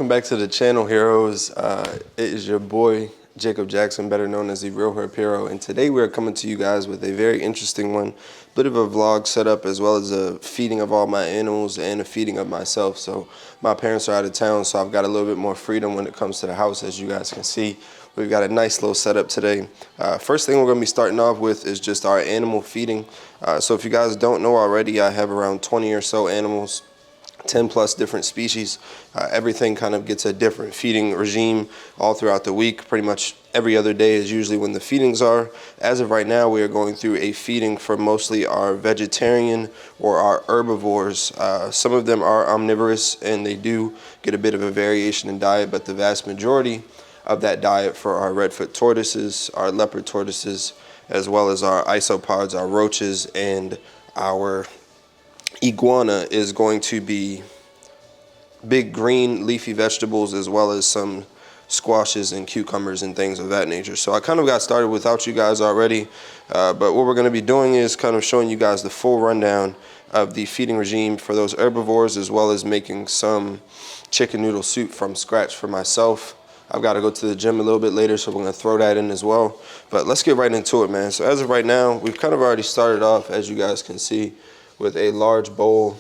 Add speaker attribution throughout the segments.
Speaker 1: welcome back to the channel, heroes. It is your boy Jacob Jackson, better known as the Real Herp Hero, and today we are coming to you guys with a very interesting one, bit of a vlog setup as well as a feeding of all my animals and a feeding of myself. So my parents are out of town, so I've got a little bit more freedom when it comes to the house, as you guys can see. We've got a nice little setup today. First thing we're going to be starting off with is just our animal feeding. So if you guys don't know already, I have around 20 or so animals. 10 plus different species. Everything kind of gets a different feeding regime all throughout the week. Pretty much every other day is usually when the feedings are. As of right now, we are going through a feeding for mostly our vegetarian or our herbivores. Some of them are omnivorous and they do get a bit of a variation in diet, but the vast majority of that diet for our redfoot tortoises, our leopard tortoises, as well as our isopods, our roaches, and our iguana is going to be big green leafy vegetables, as well as some squashes and cucumbers and things of that nature. So I kind of got started without you guys already, but what we're going to be doing is kind of showing you guys the full rundown of the feeding regime for those herbivores, as well as making some chicken noodle soup from scratch for myself. I've got to go to the gym a little bit later, so we're going to throw that in as well. But let's get right into it, man. So as of right now, we've kind of already started off, as you guys can see, with a large bowl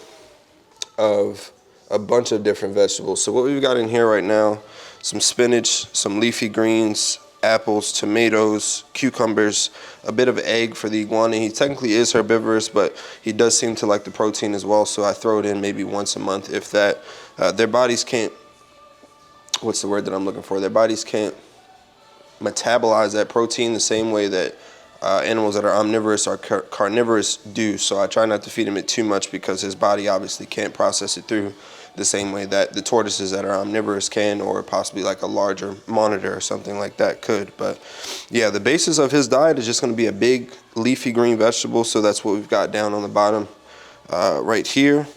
Speaker 1: of a bunch of different vegetables. So what we've got in here right now, some spinach, some leafy greens, apples, tomatoes, cucumbers, a bit of egg for the iguana. He technically is herbivorous, but he does seem to like the protein as well, so I throw it in maybe once a month, if that. Their bodies can't, what's the word that I'm looking for? Their bodies can't metabolize that protein the same way that animals that are omnivorous or carnivorous do. So I try not to feed him it too much because his body obviously can't process it through the same way that the tortoises that are omnivorous can, or possibly like a larger monitor or something like that could. But yeah, the basis of his diet is just going to be a big leafy green vegetable. So that's what we've got down on the bottom right here.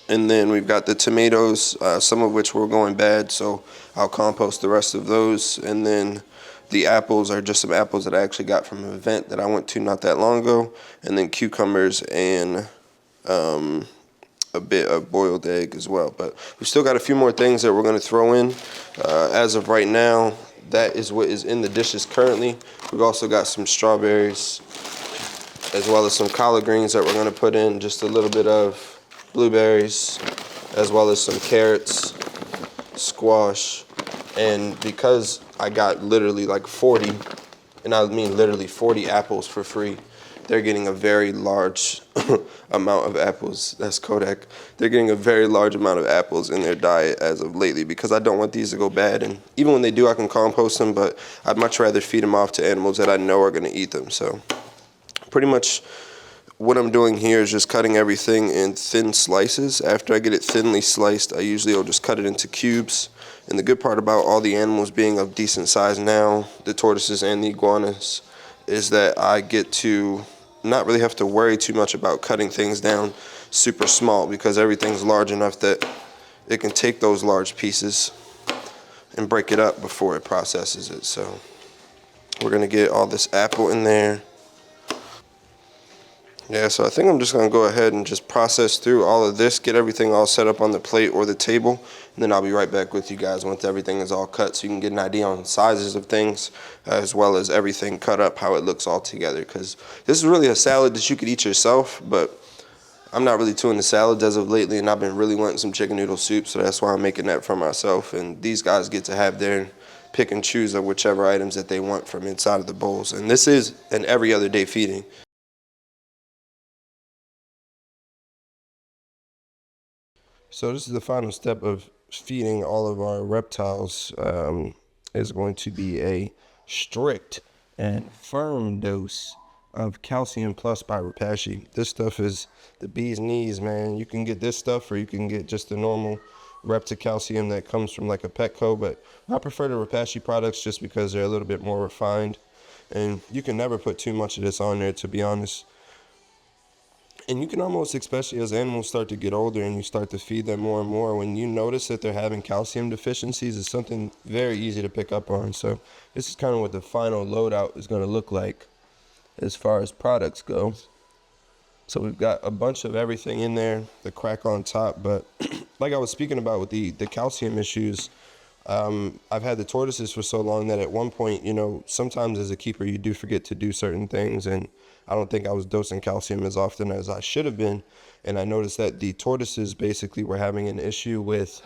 Speaker 1: And then we've got the tomatoes, some of which were going bad, so I'll compost the rest of those. And then the apples are just some apples that I actually got from an event that I went to not that long ago. And then cucumbers and a bit of boiled egg as well. But we've still got a few more things that we're going to throw in. As of right now, that is what is in the dishes currently. We've also got some strawberries, as well as some collard greens that we're going to put in, just a little bit of blueberries, as well as some carrots, squash. And because I got literally like 40, and I mean literally 40 apples for free, they're getting a very large amount of apples. That's Kodak. They're getting a very large amount of apples in their diet as of lately, because I don't want these to go bad. And even when they do, I can compost them, but I'd much rather feed them off to animals that I know are going to eat them. So pretty much what I'm doing here is just cutting everything in thin slices. After I get it thinly sliced, I usually will just cut it into cubes. And the good part about all the animals being of decent size now, the tortoises and the iguanas, is that I get to not really have to worry too much about cutting things down super small, because everything's large enough that it can take those large pieces and break it up before it processes it. So we're going to get all this apple in there. Yeah, so I think I'm just going to go ahead and just process through all of this, get everything all set up on the plate or the table, and then I'll be right back with you guys once everything is all cut, so you can get an idea on sizes of things, as well as everything cut up, how it looks all together. Because this is really a salad that you could eat yourself, but I'm not really too into salads as of lately, and I've been really wanting some chicken noodle soup, so that's why I'm making that for myself. And these guys get to have their pick and choose of whichever items that they want from inside of the bowls. And this is an every other day feeding. So this is the final step of feeding all of our reptiles. Is going to be a strict and firm dose of Calcium Plus by Repashy. This stuff is the bee's knees, man. You can get this stuff, or you can get just the normal Repta Calcium that comes from like a Petco, but I prefer the Repashy products just because they're a little bit more refined. And you can never put too much of this on there, to be honest. And you can almost, especially as animals start to get older and you start to feed them more and more, when you notice that they're having calcium deficiencies, it's something very easy to pick up on. So this is kind of what the final loadout is going to look like as far as products go. So we've got a bunch of everything in there, the crack on top. But like I was speaking about with the calcium issues, I've had the tortoises for so long that at one point, you know, sometimes as a keeper, you do forget to do certain things. And I don't think I was dosing calcium as often as I should have been. And I noticed that the tortoises basically were having an issue with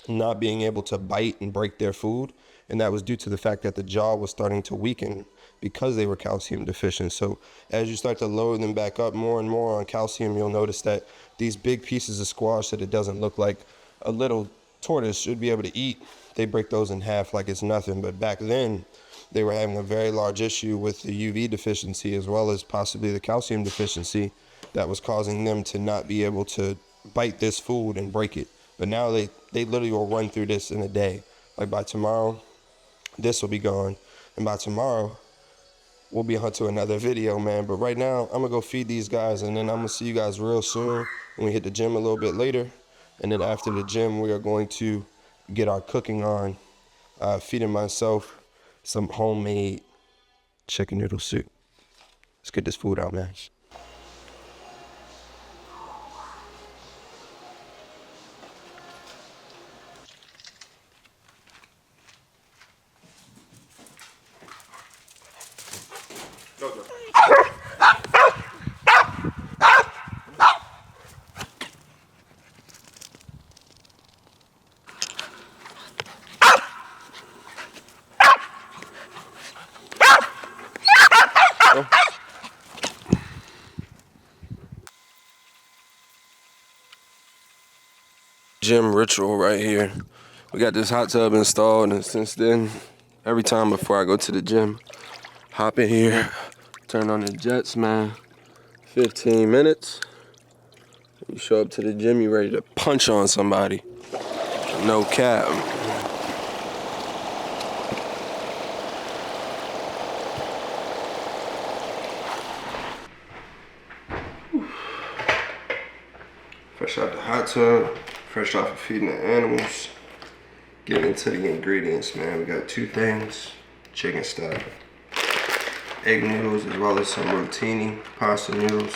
Speaker 1: not being able to bite and break their food. And that was due to the fact that the jaw was starting to weaken because they were calcium deficient. So as you start to load them back up more and more on calcium, you'll notice that these big pieces of squash that it doesn't look like a little tortoise should be able to eat, they break those in half like it's nothing. But back then, they were having a very large issue with the UV deficiency as well as possibly the calcium deficiency that was causing them to not be able to bite this food and break it. But now they literally will run through this in a day. Like by tomorrow, this will be gone. And by tomorrow, we'll be on to another video, man. But right now, I'm going to go feed these guys, and then I'm going to see you guys real soon when we hit the gym a little bit later. And then after the gym, we are going to get our cooking on, feeding myself some homemade chicken noodle soup. Let's get this food out, man. Gym ritual right here. We got this hot tub installed, and since then, every time before I go to the gym, hop in here, turn on the jets, man. 15 minutes. You show up to the gym, you ready to punch on somebody. No cap. Fresh out the hot tub, fresh off of feeding the animals. Getting into the ingredients, man. We got two things, chicken stock, egg noodles, as well as some rotini pasta noodles,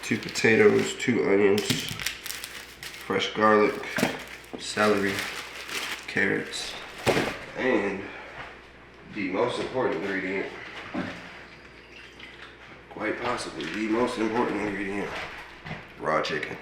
Speaker 1: 2 potatoes, 2 onions, fresh garlic, celery, carrots, and the most important ingredient, quite possibly the most important ingredient, raw chicken.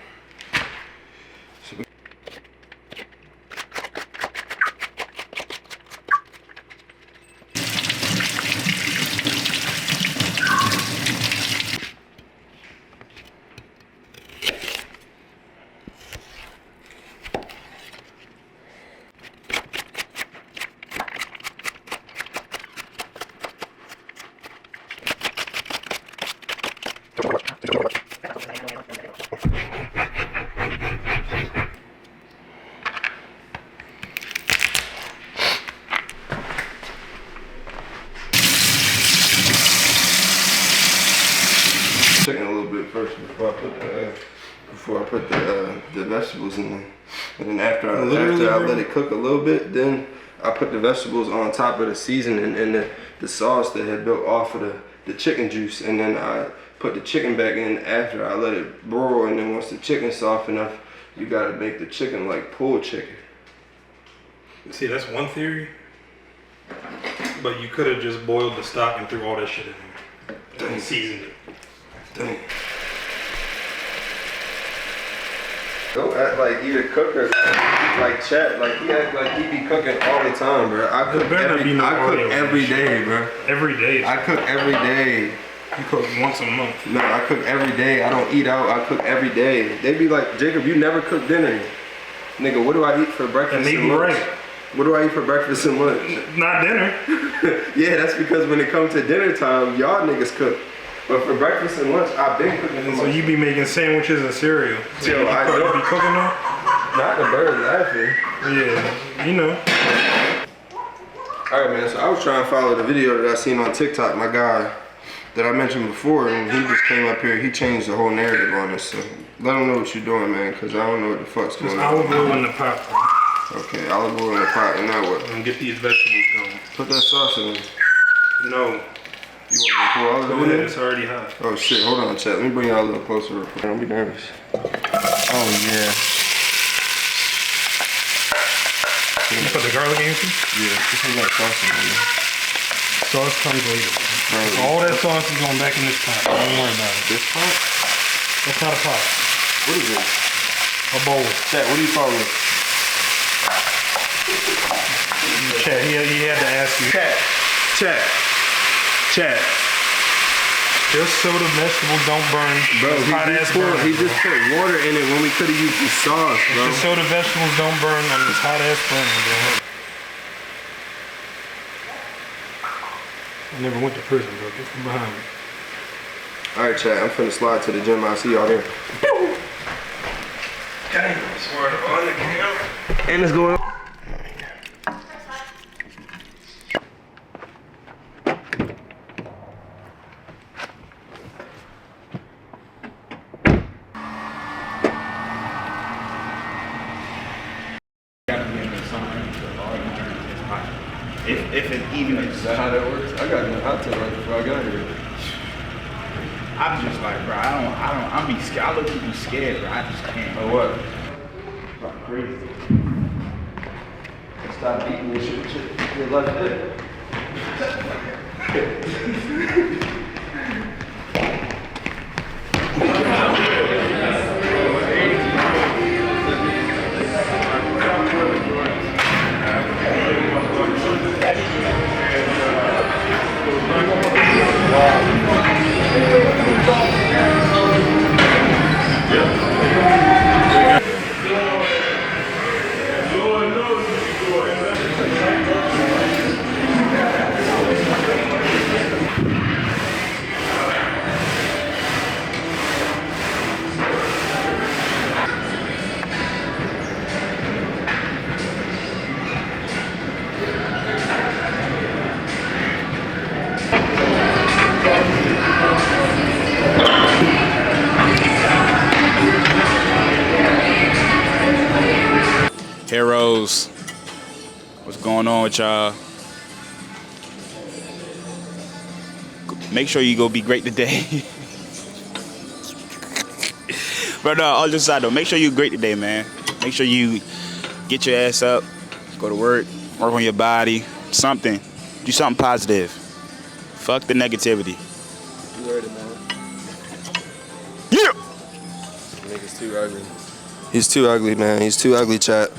Speaker 1: Chicken a little bit first before I put the vegetables in there, and then after I let it cook a little bit, then I put the vegetables on top of the seasoning and the sauce that had built off of the chicken juice, and then I put the chicken back in after I let it broil. And then once the chicken's soft enough, you gotta make the chicken like pulled chicken.
Speaker 2: See, that's one theory, but you could have just boiled the stock and threw all that shit in there and seasoned it.
Speaker 1: Dang. Don't act like you the cooker, like chat, like he act like he be cooking all the time, bro. I cook every day, bro.
Speaker 2: Every day.
Speaker 1: I cook every day.
Speaker 2: You cook once a month.
Speaker 1: No, I cook every day. I don't eat out. I cook every day. They be like, Jacob, you never cook dinner. Nigga, what do I eat for breakfast and lunch? Right. What do I eat for breakfast and lunch?
Speaker 2: Not dinner.
Speaker 1: Yeah, that's because when it comes to dinner time, y'all niggas cook. But for breakfast and lunch, I've been cooking for
Speaker 2: So you be making sandwiches and cereal.
Speaker 1: So yo, I don't
Speaker 2: be cooking though?
Speaker 1: Not the bird laughing.
Speaker 2: Yeah, you know.
Speaker 1: Alright, man, so I was trying to follow the video that I seen on TikTok, my guy that I mentioned before, and he just came up here, he changed the whole narrative on us. So let him know what you're doing, man, because I don't know what the fuck's going on.
Speaker 2: Olive oil in the pot, bro.
Speaker 1: Okay, olive oil in the pot, and now what?
Speaker 2: And get these vegetables going.
Speaker 1: Put that sauce in.
Speaker 2: No.
Speaker 1: You want me to pour all of
Speaker 2: Go
Speaker 1: it
Speaker 2: ahead,
Speaker 1: in?
Speaker 2: it's already hot.
Speaker 1: Oh shit, hold on, chat. Let me bring y'all a little closer real quick. Don't be nervous. Oh yeah.
Speaker 2: You put the garlic in too?
Speaker 1: Yeah, this is like sauce in there.
Speaker 2: Sauce comes later.
Speaker 1: Bro,
Speaker 2: All that sauce is going back in this pot. Don't worry about it.
Speaker 1: this pot?
Speaker 2: That's not a pot.
Speaker 1: What is it?
Speaker 2: A bowl.
Speaker 1: Chat, what do you call it?
Speaker 2: Chad, he had to ask you.
Speaker 1: Chat.
Speaker 2: Just so the vegetables don't burn.
Speaker 1: Bro, he just put water in it when we could have used the sauce, bro.
Speaker 2: Just so the vegetables don't burn on this hot ass burner, bro. I never went to prison, bro. Get from behind me.
Speaker 1: Alright, chat, I'm finna slide to the gym. I'll see y'all there.
Speaker 2: Damn, I swear to God, the camera.
Speaker 1: And it's going on.
Speaker 3: If it even
Speaker 1: Is that how that works? I got in the hot tub right before I got here.
Speaker 3: I'm just like, bro, I'm be scared. I look to be scared, bro. I just can't.
Speaker 1: Oh, what?
Speaker 3: Bro, crazy.
Speaker 1: Stop eating this shit. You're left there.
Speaker 3: Heroes, what's going on with y'all? Make sure you go be great today. But no, all just side though, make sure you great today, man. Make sure you get your ass up, go to work on your body, something. Do something positive. Fuck the negativity.
Speaker 1: You heard it, man.
Speaker 3: Yeah!
Speaker 1: Nigga's too ugly. He's too ugly, man. He's too ugly, chat.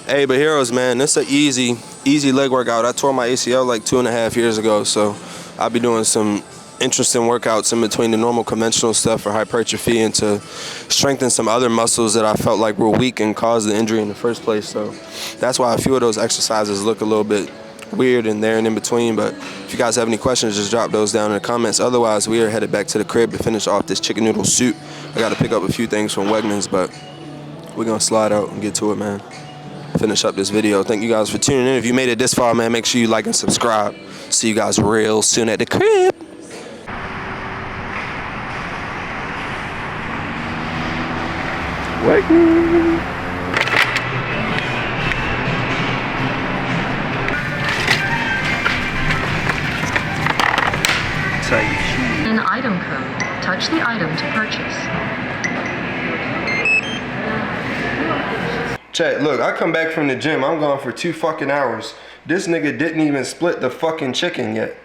Speaker 1: Hey, but heroes, man, this is an easy leg workout. I tore my ACL like 2.5 years ago, so I'll be doing some interesting workouts in between the normal conventional stuff for hypertrophy and to strengthen some other muscles that I felt like were weak and caused the injury in the first place. So that's why a few of those exercises look a little bit weird in there and in between. But if you guys have any questions, just drop those down in the comments. Otherwise, we are headed back to the crib to finish off this chicken noodle soup. I got to pick up a few things from Wegmans, but we're going to slide out and get to it, man. Finish up this video. Thank you guys for tuning in. If you made it this far, man, make sure you like and subscribe. See you guys real soon at the crib. Wegmans.
Speaker 4: An item code. Touch the item to purchase.
Speaker 1: Chat, look, I come back from the gym. I'm gone for 2 fucking hours. This nigga didn't even split the fucking chicken yet.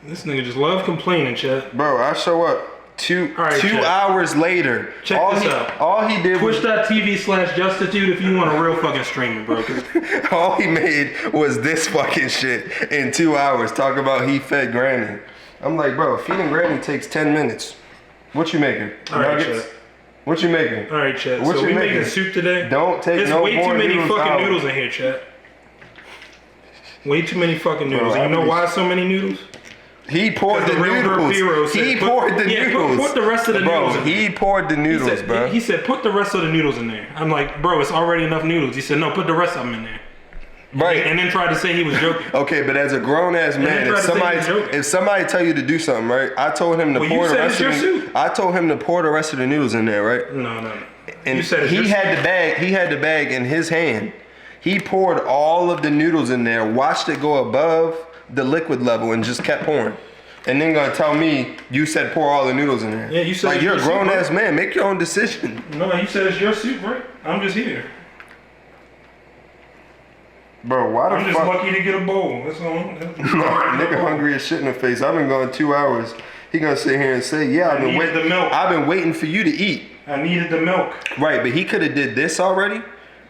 Speaker 2: This nigga just love complaining, Chad.
Speaker 1: Bro, I show up two
Speaker 2: Chat.
Speaker 1: hours later.
Speaker 2: Check this out.
Speaker 1: All he did was
Speaker 2: Twitch.tv/Justitude if you want a real fucking streamer, bro.
Speaker 1: all he made was this fucking shit in 2 hours. Talk about he fed Granny. I'm like, bro, feeding Granny takes 10 minutes. What you making?
Speaker 2: All right,
Speaker 1: Nuggets?
Speaker 2: Chad.
Speaker 1: What you making?
Speaker 2: All right, Chad.
Speaker 1: What
Speaker 2: So
Speaker 1: you
Speaker 2: we
Speaker 1: making?
Speaker 2: making soup today.
Speaker 1: Don't take
Speaker 2: There's
Speaker 1: no
Speaker 2: way
Speaker 1: more
Speaker 2: too many
Speaker 1: noodles
Speaker 2: fucking
Speaker 1: out.
Speaker 2: noodles in here, Chad. Way too many fucking noodles.
Speaker 1: Bro,
Speaker 2: And you know
Speaker 1: I
Speaker 2: why so many noodles?
Speaker 1: He poured the
Speaker 2: The real
Speaker 1: noodles.
Speaker 2: Herpero
Speaker 1: He
Speaker 2: said,
Speaker 1: poured the
Speaker 2: yeah,
Speaker 1: noodles.
Speaker 2: put the rest of the
Speaker 1: bro,
Speaker 2: noodles in
Speaker 1: he poured the noodles, bro.
Speaker 2: He said, put the rest of the noodles in there. I'm like, bro, it's already enough noodles. He said, no, put the rest of them in there.
Speaker 1: Right.
Speaker 2: And then tried to say he was joking.
Speaker 1: Okay, but as a grown ass man,
Speaker 2: tried to say he was joking.
Speaker 1: if somebody tell you to do something, right? I told him to
Speaker 2: Well, you
Speaker 1: pour the
Speaker 2: said
Speaker 1: rest
Speaker 2: it's
Speaker 1: of
Speaker 2: your
Speaker 1: the
Speaker 2: soup.
Speaker 1: I told him to pour the rest of the noodles in there, right?
Speaker 2: No.
Speaker 1: And
Speaker 2: You said it's
Speaker 1: he
Speaker 2: your
Speaker 1: had the bag. He had the bag in his hand. He poured all of the noodles in there, watched it go above the liquid level, and just kept pouring. and then gonna tell me you said pour all the noodles in there.
Speaker 2: Yeah, you said
Speaker 1: like
Speaker 2: it's
Speaker 1: you're a
Speaker 2: your soup,
Speaker 1: grown
Speaker 2: right?
Speaker 1: ass man. Make your own decision.
Speaker 2: No, you said it's your soup, right? I'm just here.
Speaker 1: Bro, why the
Speaker 2: I'm just
Speaker 1: fuck?
Speaker 2: lucky to get a bowl. That's all.
Speaker 1: Nigga hungry as shit in the face. I've been going 2 hours. He gonna sit here and say, yeah, I've been
Speaker 2: needed
Speaker 1: waiting.
Speaker 2: the milk.
Speaker 1: I've been waiting for you to eat.
Speaker 2: I needed the milk.
Speaker 1: Right, but he could have did this already,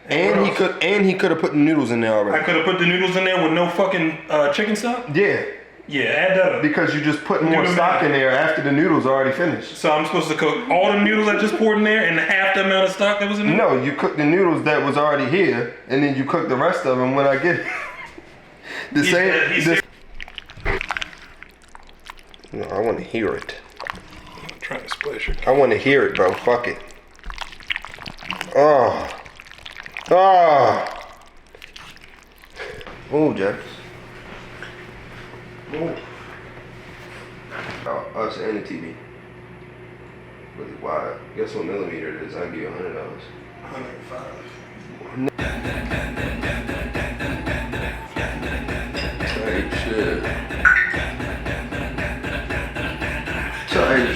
Speaker 1: and he could have put the noodles in there
Speaker 2: I
Speaker 1: already.
Speaker 2: could have put the noodles in there with no fucking chicken stock.
Speaker 1: Yeah,
Speaker 2: Yeah, add that up.
Speaker 1: because you just put more
Speaker 2: Do the
Speaker 1: stock
Speaker 2: math.
Speaker 1: in there after the noodles are already finished.
Speaker 2: So I'm supposed to cook all the noodles I just poured in there and half the amount of stock that was in there?
Speaker 1: No, you cook the noodles that was already here, and then you cook the rest of them when I get the same. No, I want to hear it.
Speaker 2: I'm trying to splash it.
Speaker 1: I want to hear it, bro. Fuck it. Oh. Oh. Move, Jeff. Move. Oh, us and the TV. Really wide. Guess what millimeter it is? I'll give you $100.
Speaker 2: 105.
Speaker 1: Type shit.